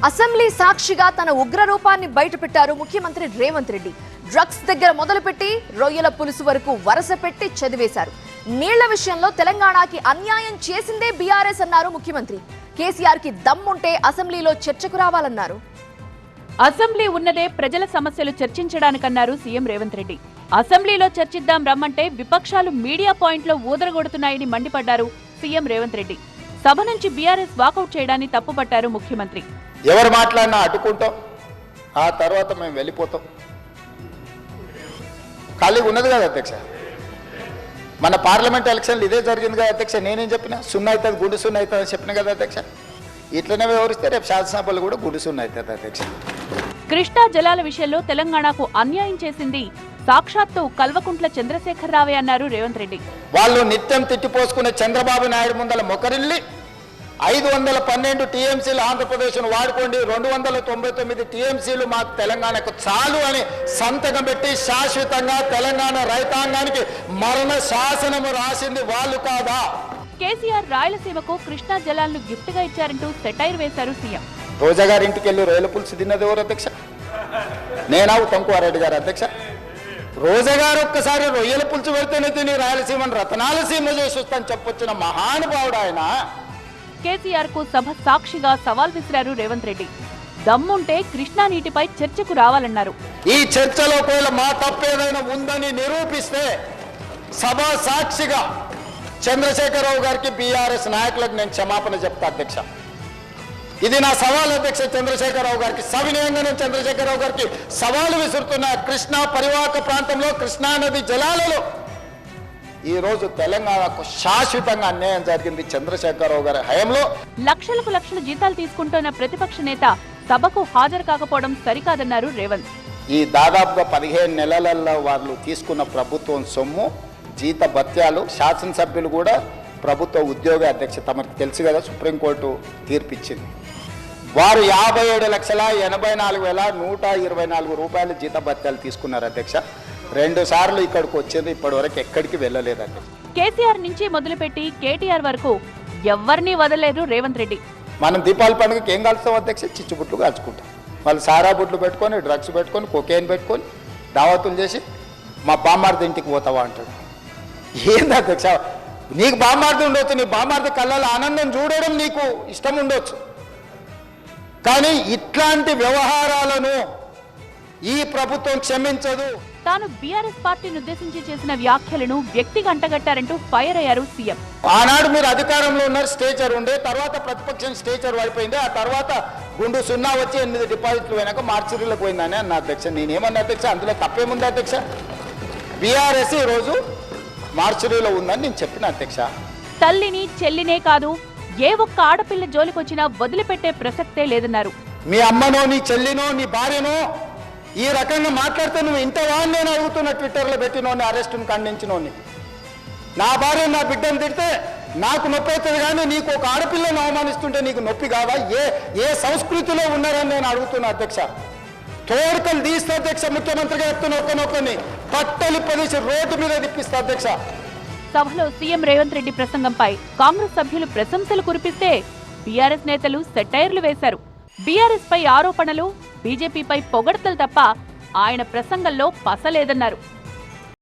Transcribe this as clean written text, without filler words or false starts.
Assembly సాక్షిగా తన ఉగ్ర రూపాన్ని బయటపెట్టారు ముఖ్యమంత్రి రేవంత్ రెడ్డి. డ్రగ్స్ దగ్గర మొదలుపెట్టి రొయ్యల పులుసు వరకు వరుస పెట్టి చదివేశారు. నీళ్ల విషయంలో తెలంగాణకి అన్యాయం చేసిందే బీఆర్ఎస్ అన్నారు ముఖ్యమంత్రి. కేసీఆర్ కి దమ్ముంటే అసెంబ్లీలో చర్చకు రావాలన్నారు. అసెంబ్లీ ఉన్నదే ప్రజల సమస్యలు చర్చించడానికన్నారు సీఎం రేవంత్ రెడ్డి. అసెంబ్లీలో చర్చిద్దాం రమ్మంటే విపక్షాలు మీడియా పాయింట్లో ఊదరగొడుతున్నాయని మండిపడ్డారు సీఎం రేవంత్ రెడ్డి. సభ నుంచి బీఆర్ఎస్ వాకౌట్ చేయడాన్ని తప్పుపట్టారు ముఖ్యమంత్రి. ఎవరు మాట్లాడినా అడ్డుకుంటాం, ఆ తర్వాత మేము వెళ్ళిపోతాం. ఖాళీగా ఉన్నది కదా అధ్యక్ష, మన పార్లమెంట్ ఎలక్షన్లు ఇదే జరిగింది కదా అధ్యక్ష. నేనేం చెప్పినా సున్నా అవుతుంది, గుండు సున్నా అవుతుంది అని చెప్పిన కదా అధ్యక్ష. ఇట్లనే వివరిస్తే రేపు శాసనసభలు కూడా గుండు సున్నా అవుతుంది అధ్యక్ష. కృష్ణా జలాల విషయంలో తెలంగాణకు అన్యాయం చేసింది సాక్షాత్తు కల్వకుంట్ల చంద్రశేఖరరావే అన్నారు రేవంత్ రెడ్డి. వాళ్ళు నిత్యం తిట్టిపోసుకునే చంద్రబాబు నాయుడు ముందల మొకరిల్లి 512 టీఎంసీలు ఆంధ్రప్రదేశ్ను వాడుకోండి, 299 టీఎంసీలు మాకు తెలంగాణకు చాలు అని సంతకం పెట్టి శాశ్వతంగా తెలంగాణ రైతాంగానికి మరణ శాసనము రాసింది వాళ్ళు కాదా? కేసీఆర్ రాయలసీమకు కృష్ణా జలాలను గిఫ్ట్ గా ఇచ్చారంటూ సెటైర్ వేశారు సీఎం. రోజా గారి ఇంటికి వెళ్ళి రొయ్యల పులుసు తిన్నది ఎవరు అధ్యక్ష? నేనా ఉత్తమ్కుమారెడ్డి గారు అధ్యక్ష? రోజా గారు ఒక్కసారి రొయ్యల పులుసు పెడితేనే తిని రాయలసీమను రతనాల సీమ చేసి వస్తాను చెప్పొచ్చిన మహానుభావుడు ఆయన. కేసీఆర్ కు సభ సాక్షిగా సవాల్ విసిరారు రేవంత్ రెడ్డి. దమ్ముంటే కృష్ణా నీటిపై చర్చకు రావాలన్నారు. ఈ చర్చలో ఒకవేళ మా తప్పేదైనా ఉందని నిరూపిస్తే సభ సాక్షిగా చంద్రశేఖరరావు గారికి బీఆర్ఎస్ నాయకులకు నేను క్షమాపణ చెప్తా అధ్యక్ష. ఇది నా సవాల్ అధ్యక్ష. చంద్రశేఖరరావు గారికి సవినయంగా నేను చంద్రశేఖరరావు గారికి సవాలు విసురుతున్న కృష్ణా పరివాహక ప్రాంతంలో కృష్ణా నది జలాలలో ఈ రోజు తెలంగాణకు శాశ్వతంగా అన్యాయం జరిగింది చంద్రశేఖరరావు గారి హయాంలో. లక్షలకు లక్షల జీతాలు తీసుకుంటున్న ప్రతిపక్ష నేత సభకు హాజరు కాకపోవడం సరికాదన్నారు రేవంత్. ఈ దాదాపుగా 15 నెలలలో వాళ్ళు తీసుకున్న ప్రభుత్వం సొమ్ము, జీత భత్యాలు, శాసనసభ్యులు కూడా ప్రభుత్వ ఉద్యోగ అధ్యక్ష తమకు తెలుసు కదా, సుప్రీంకోర్టు తీర్పిచ్చింది. వారు 57,84,124 రూపాయలు జీత భత్యాలు తీసుకున్నారు అధ్యక్ష. 2 సార్లు ఇక్కడికి వచ్చింది, ఇప్పటి వరకు ఎక్కడికి వెళ్ళలేదండి. కేసీఆర్ నుంచి మొదలుపెట్టి కేటీఆర్ వరకు ఎవ్వరినీ వదలలేదు రేవంత్ రెడ్డి. మనం దీపావళి పండుగకి ఏం కాల్స్తాం అధ్యక్ష? చిచ్చుబుట్లు కాల్చుకుంటాం. వాళ్ళు సారా బుట్లు పెట్టుకొని, డ్రగ్స్ పెట్టుకొని, కొకేన్ పెట్టుకొని దావతులు చేసి మా బామ్మార్ది ఇంటికి పోతావా అంటాడు. ఏంది అధ్యక్ష? నీకు బామ్మార్ది ఉండొచ్చు, నీ బామ్మార్ది కళ్ళలో ఆనందం చూడడం నీకు ఇష్టం ఉండొచ్చు, కానీ ఇట్లాంటి వ్యవహారాలను ఈ ప్రభుత్వం క్షమించదు. తాను బీఆర్ఎస్ పార్టీని ఉద్దేశించి చేసిన వ్యాఖ్యలను వ్యక్తిగా అంటగట్టారంటూ ఫైర్ అయ్యారు సీఎం. ఆనాడు మీరు అధికారంలో ఉన్నారు, స్టేచర్ ఉండే, తర్వాత ప్రతిపక్షం స్టేచర్ పడిపోయింది, ఆ తర్వాత గుండు సున్నా వచ్చి 8 డిపాజిట్లు పోయినాక మార్చురీలకు పోయిందని అన్న అధ్యక్ష. నేనేమన్నా అధ్యక్ష? అందులో తప్పేముంది అధ్యక్ష? బీఆర్ఎస్ ఈరోజు మార్చురీలో ఉందని నేను చెప్పిన అధ్యక్ష. తల్లిని చెల్లినే కాదు, ఏ ఒక్క ఆడపిల్ల జోలికొచ్చినా వదిలిపెట్టే ప్రసక్తే లేదన్నారు. మీ అమ్మనో, నీ చెల్లినో, నీ భార్యనో ఈ రకంగా మాట్లాడితే నువ్వు ఇంతవా అని నేను అడుగుతున్నా. ట్విట్టర్లో పెట్టినోని, అరెస్టును ఖండించినోని. నా భార్య నా బిడ్డను తిడితే నాకు నొప్పి అవుతుంది, కానీ నీకు ఒక ఆడపిల్లను అవమానిస్తుంటే నీకు నొప్పి కావా? ఏ సంస్కృతిలో ఉన్నారని నేను అడుగుతున్నా అధ్యక్ష. తోడుకలు తీస్తే అధ్యక్ష, ముఖ్యమంత్రిగా చెప్తున్న ఒక్కనొక్కని పట్టలు పదిసి రోడ్డు మీద తిప్పిస్తా అధ్యక్ష. సభలో సీఎం రేవంత్ రెడ్డి ప్రసంగంపై కాంగ్రెస్ సభ్యులు ప్రశంసలు కురిపిస్తే బీఆర్ఎస్ నేతలు సెటైర్లు వేశారు. బీఆర్ఎస్ పై ఆరోపణలు, బీజేపీపై పొగడ్తలు తప్ప ఆయన ప్రసంగంలో పసలేదన్నారు.